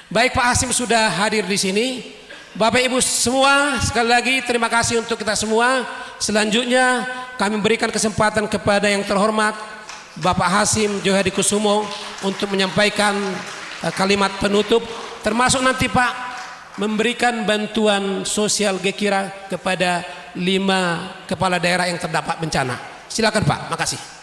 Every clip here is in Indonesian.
Baik, Pak Hasim sudah hadir di sini. Bapak Ibu semua, sekali lagi terima kasih untuk kita semua. Selanjutnya kami berikan kesempatan kepada yang terhormat Bapak Hasim Johadi Kusumo untuk menyampaikan kalimat penutup, termasuk nanti Pak memberikan bantuan sosial Gekira kepada 5 kepala daerah yang terdampak bencana. Silakan Pak, makasih.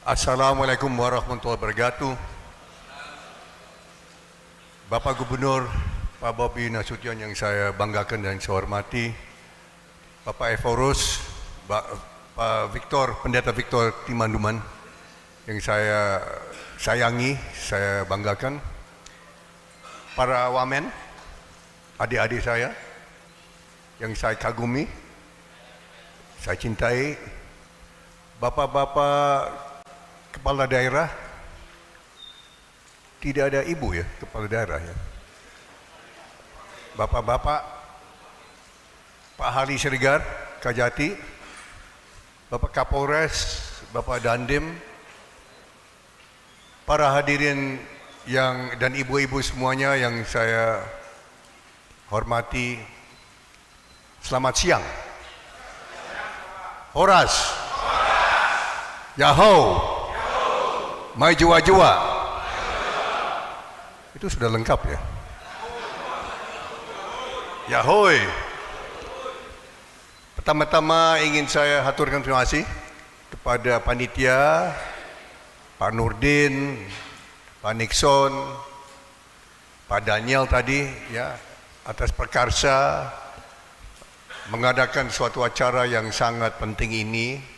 Assalamualaikum warahmatullahi wabarakatuh. Bapak Gubernur Pak Bobi Nasution yang saya banggakan dan saya hormati, Bapak Eforus, Pak Victor, Pendeta Victor Timanduman yang saya sayangi, saya banggakan, para wamen, adik-adik saya yang saya kagumi, saya cintai, bapak-bapak kepala daerah, tidak ada ibu ya kepala daerah ya. Bapak-bapak, Pak Hari Siregar, Kajati, Bapak Kapolres, Bapak Dandim, para hadirin yang dan ibu-ibu semuanya yang saya hormati, selamat siang. Horas, Yahoo, Mai Jua-Jua. Itu sudah lengkap ya. Yahoy. Pertama-tama ingin saya haturkan terima kasih kepada panitia, Pak Nurdin, Pak Nixon, Pak Daniel tadi ya, atas perkarsa mengadakan suatu acara yang sangat penting ini.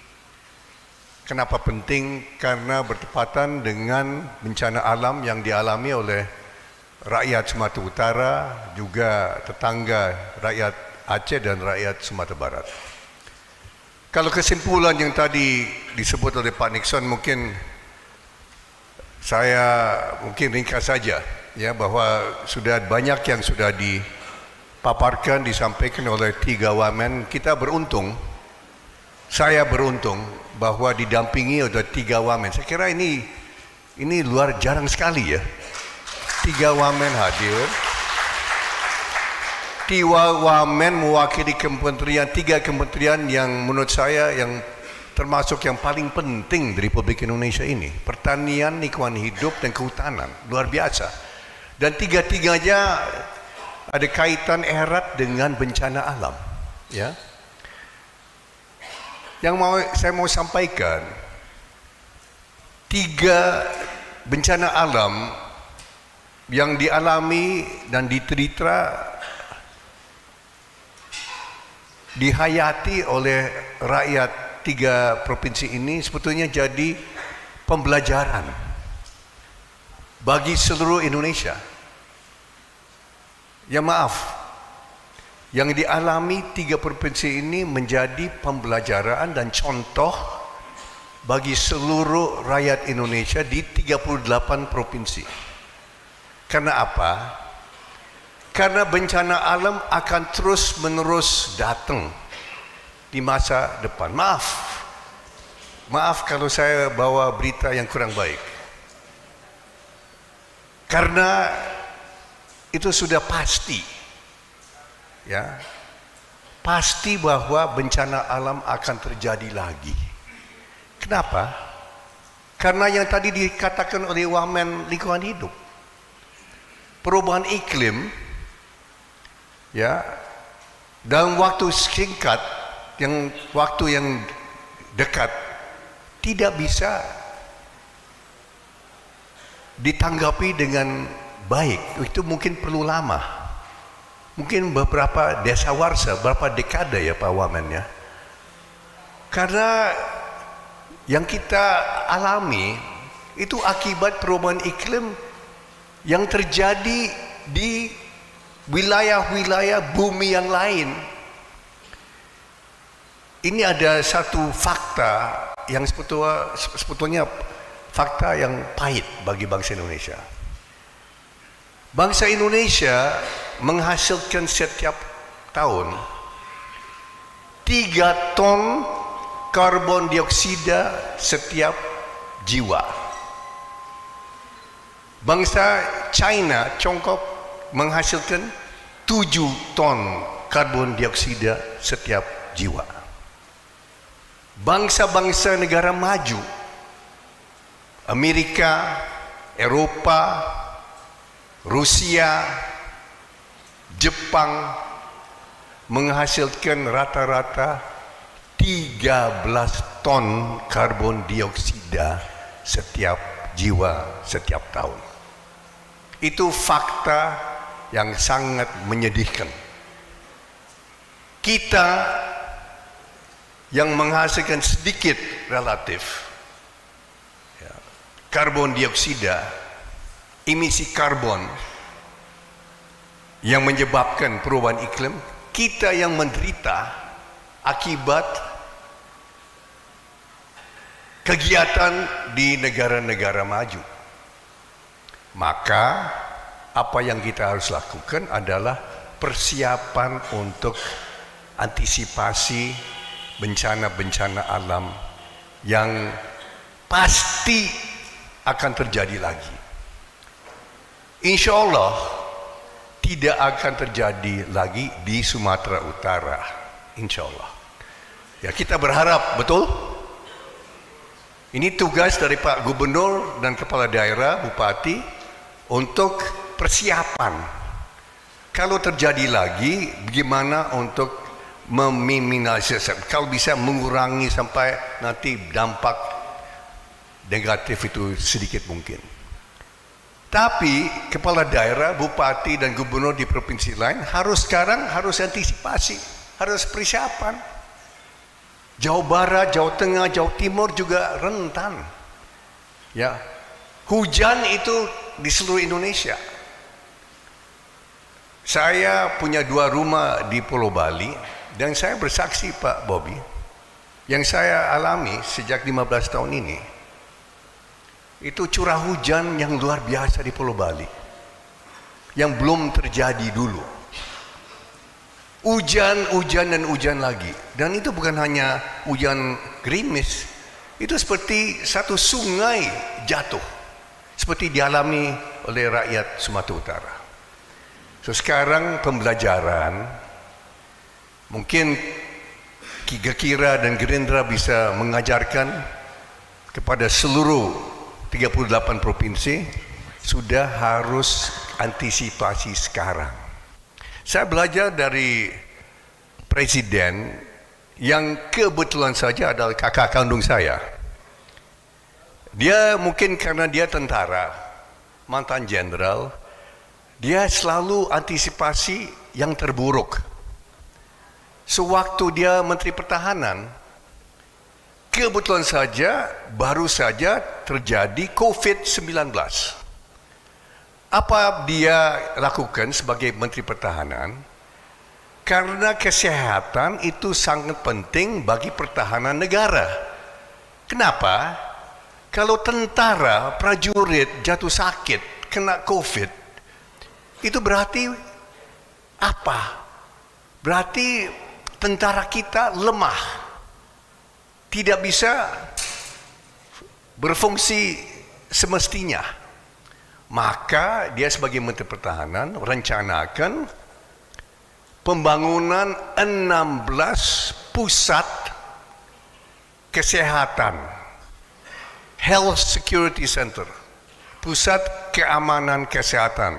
Kenapa penting? Karena bertepatan dengan bencana alam yang dialami oleh rakyat Sumatera Utara, juga tetangga rakyat Aceh dan rakyat Sumatera Barat. Kalau kesimpulan yang tadi disebut oleh Pak Nixon, mungkin saya ringkas saja ya, bahwa sudah banyak yang sudah dipaparkan, disampaikan oleh 3 wamen. Kita beruntung, saya beruntung bahwa didampingi oleh 3 wamen. Saya kira ini luar jarang sekali ya. 3 wamen hadir. 3 wamen mewakili kementerian, 3 kementerian yang menurut saya yang termasuk yang paling penting di Republik Indonesia ini. Pertanian, lingkungan hidup dan kehutanan. Luar biasa. Dan 3-tiganya ada kaitan erat dengan bencana alam. Ya. Yang saya mau sampaikan, 3 bencana alam yang dialami dan diterita, dihayati oleh rakyat 3 provinsi ini sebetulnya jadi pembelajaran bagi seluruh Indonesia. Ya maaf, yang dialami 3 provinsi ini menjadi pembelajaran dan contoh bagi seluruh rakyat Indonesia di 38 provinsi. Karena apa? Karena bencana alam akan terus-menerus datang di masa depan. Maaf kalau saya bawa berita yang kurang baik. Karena itu sudah pasti. Ya, pasti bahwa bencana alam akan terjadi lagi. Kenapa? Karena yang tadi dikatakan oleh wamen lingkungan hidup, perubahan iklim, ya, dalam waktu singkat, waktu yang dekat, tidak bisa ditanggapi dengan baik. Itu mungkin perlu lama. Mungkin beberapa dasawarsa, beberapa dekade ya Pak Wamen ya. Karena yang kita alami itu akibat perubahan iklim yang terjadi di wilayah-wilayah bumi yang lain. Ini ada satu fakta yang sebetulnya fakta yang pahit bagi bangsa Indonesia. Bangsa Indonesia menghasilkan setiap tahun 3 ton karbon dioksida setiap jiwa. Bangsa China, Tiongkok menghasilkan 7 ton karbon dioksida setiap jiwa. Bangsa-bangsa negara maju, Amerika, Eropa, Rusia, Jepang menghasilkan rata-rata 13 ton karbon dioksida setiap jiwa setiap tahun. Itu fakta yang sangat menyedihkan. Kita yang menghasilkan sedikit relatif karbon dioksida, emisi karbon yang menyebabkan perubahan iklim, kita yang menderita akibat kegiatan di negara-negara maju. Maka apa yang kita harus lakukan adalah persiapan untuk antisipasi bencana-bencana alam yang pasti akan terjadi lagi. Insya Allah tidak akan terjadi lagi di Sumatera Utara. Insya Allah. Ya, kita berharap, betul? Ini tugas dari Pak Gubernur dan Kepala Daerah, Bupati untuk persiapan. Kalau terjadi lagi, bagaimana untuk meminimalisasi, kalau bisa mengurangi sampai nanti dampak negatif itu sedikit mungkin. Tapi kepala daerah, bupati dan gubernur di provinsi lain harus antisipasi, harus persiapan. Jawa Barat, Jawa Tengah, Jawa Timur juga rentan. Ya, hujan itu di seluruh Indonesia. Saya punya 2 rumah di Pulau Bali dan saya bersaksi, Pak Bobby, yang saya alami sejak 15 tahun ini, itu curah hujan yang luar biasa di Pulau Bali yang belum terjadi dulu. Hujan dan hujan lagi, dan itu bukan hanya hujan gerimis, itu seperti satu sungai jatuh, seperti dialami oleh rakyat Sumatera Utara. So sekarang pembelajaran, mungkin Kira dan Gerindra bisa mengajarkan kepada seluruh 38 provinsi, sudah harus antisipasi sekarang. Saya belajar dari presiden yang kebetulan saja adalah kakak kandung saya. Dia mungkin karena dia tentara, mantan jenderal, dia selalu antisipasi yang terburuk. Sewaktu dia Menteri Pertahanan, kebetulan saja baru saja terjadi COVID-19. Apa dia lakukan sebagai Menteri Pertahanan? Karena kesehatan itu sangat penting bagi pertahanan negara. Kenapa? Kalau tentara, prajurit jatuh sakit, kena COVID, itu berarti apa? Berarti tentara kita lemah, tidak bisa berfungsi semestinya. Maka dia sebagai Menteri Pertahanan rencanakan pembangunan 16 pusat kesehatan, Health Security Center, pusat keamanan kesehatan,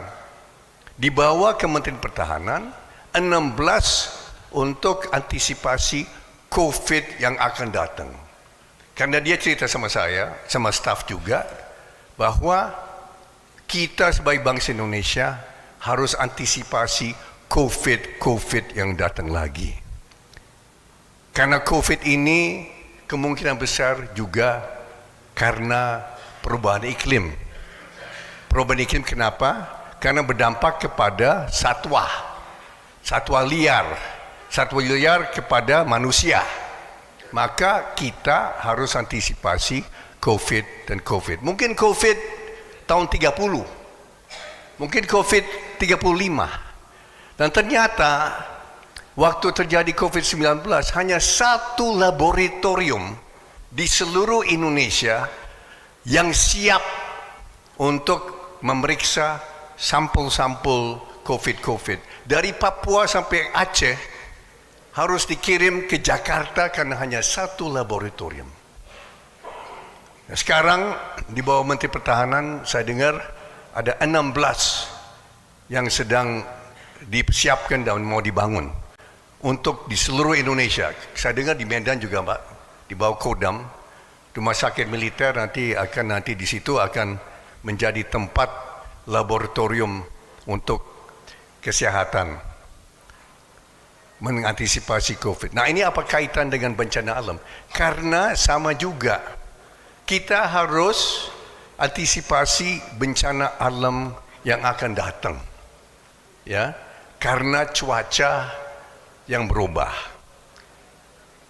dibawa ke Kementerian Pertahanan, 16 untuk antisipasi COVID yang akan datang. Karena dia cerita sama saya, sama staf juga, bahwa kita sebagai bangsa Indonesia harus antisipasi COVID yang datang lagi. Karena COVID ini kemungkinan besar juga karena perubahan iklim. Perubahan iklim kenapa? Karena berdampak kepada satwa liar kepada manusia. Maka kita harus antisipasi COVID. Mungkin COVID tahun 30, mungkin COVID 35. Dan ternyata waktu terjadi COVID-19 hanya satu laboratorium di seluruh Indonesia yang siap untuk memeriksa sampel-sampel COVID. Dari Papua sampai Aceh harus dikirim ke Jakarta karena hanya satu laboratorium. Sekarang di bawah Menteri Pertahanan saya dengar ada 16 yang sedang disiapkan dan mau dibangun untuk di seluruh Indonesia. Saya dengar di Medan juga, Pak, di bawah Kodam, rumah sakit militer nanti di situ akan menjadi tempat laboratorium untuk kesehatan mengantisipasi COVID. Nah, ini apa kaitan dengan bencana alam? Karena sama juga kita harus antisipasi bencana alam yang akan datang. Ya, karena cuaca yang berubah.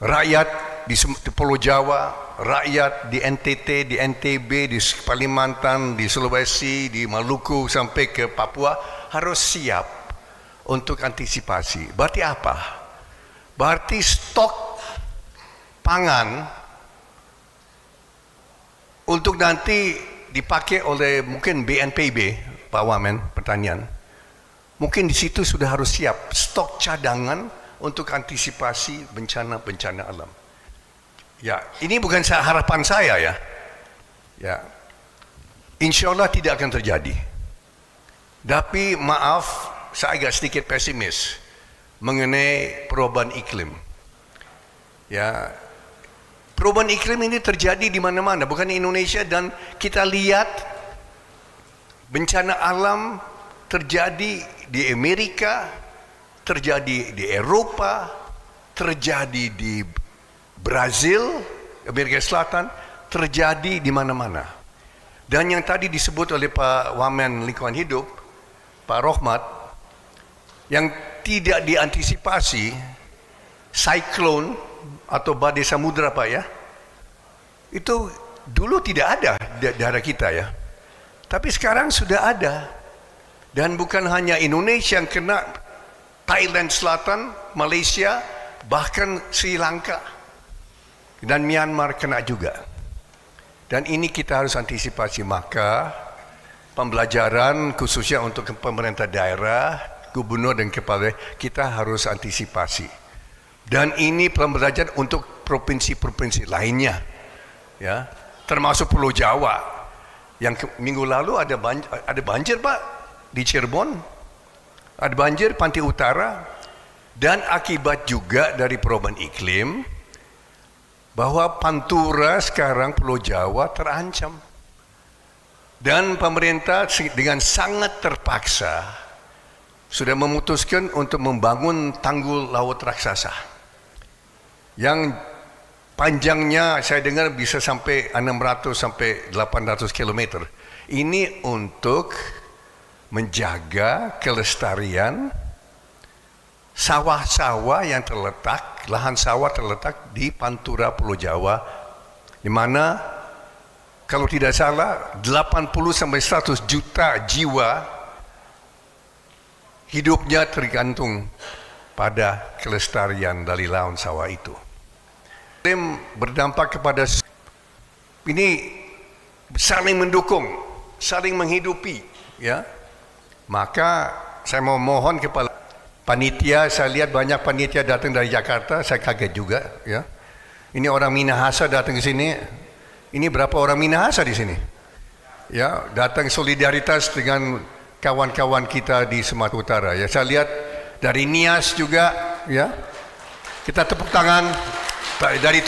Rakyat di Pulau Jawa, rakyat di NTT, di NTB, di Kalimantan, di Sulawesi, di Maluku sampai ke Papua harus siap untuk antisipasi. Berarti apa? Berarti stok pangan untuk nanti dipakai oleh mungkin BNPB, Pak Wamen, Pertanian. Mungkin di situ sudah harus siap stok cadangan untuk antisipasi bencana-bencana alam. Ya, ini bukan harapan saya ya. Ya, insya Allah tidak akan terjadi. Tapi maaf, saya agak sedikit pesimis mengenai perubahan iklim. Ya, perubahan iklim ini terjadi di mana-mana, bukan di Indonesia, dan kita lihat bencana alam terjadi di Amerika, terjadi di Eropa, terjadi di Brazil, Amerika Selatan, terjadi di mana-mana. Dan yang tadi disebut oleh Pak Wamen Lingkungan Hidup, Pak Rohmat, yang tidak diantisipasi, siklon atau badai samudra, Pak ya, itu dulu tidak ada di daerah kita ya, tapi sekarang sudah ada. Dan bukan hanya Indonesia yang kena, Thailand Selatan, Malaysia, bahkan Sri Lanka dan Myanmar kena juga. Dan ini kita harus antisipasi. Maka pembelajaran khususnya untuk pemerintah daerah, gubernur dan kepala daerah, kita harus antisipasi. Dan ini pembelajaran untuk provinsi-provinsi lainnya, ya, termasuk Pulau Jawa. Yang minggu lalu ada banjir, Pak, di Cirebon, ada banjir Pantai Utara, dan akibat juga dari perubahan iklim bahwa Pantura sekarang Pulau Jawa terancam. Dan pemerintah dengan sangat terpaksa sudah memutuskan untuk membangun tanggul laut raksasa yang panjangnya saya dengar bisa sampai 600 sampai 800 km. Ini untuk menjaga kelestarian sawah-sawah yang terletak, lahan sawah terletak di Pantura Pulau Jawa, di mana kalau tidak salah 80 sampai 100 juta jiwa hidupnya tergantung pada kelestarian dari lahan sawah itu. Berdampak kepada ini, saling mendukung, saling menghidupi, ya. Maka saya mau mohon kepada panitia, saya lihat banyak panitia datang dari Jakarta, saya kaget juga, ya. Ini orang Minahasa datang ke sini. Ini berapa orang Minahasa di sini? Ya, datang solidaritas dengan kawan-kawan kita di Sumatera Utara. Ya, saya lihat dari Nias juga, ya. Kita tepuk tangan dari